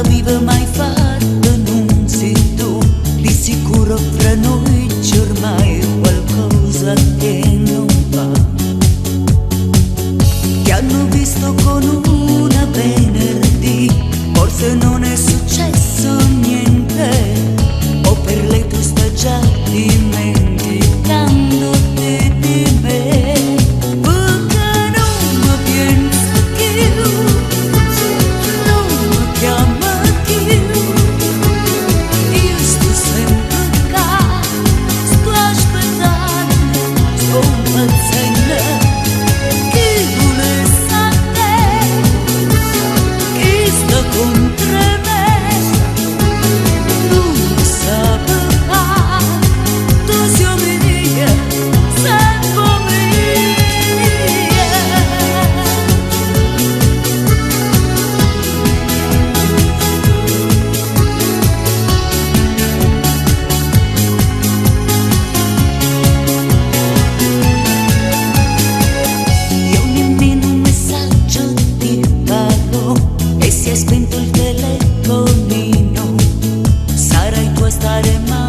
aveva mai fatto, non sei tu. Di sicuro fra noi c'è ormai qualcosa che non va. Ti hanno visto con una venerdì, forse non è successo niente, o per lei tu stai già dimenticandoti di me. Perché non mi pensi più, non mi chiama più. Io sto sempre qua, sto aspettando, sto impazzendo. Chi vuole sapere, chi sta contro me, non lo sa perché. Tu sei mia, sempre mia. Io nemmeno un messaggio ti parlo e si è spento il telefonino. Sarai tu a stare male.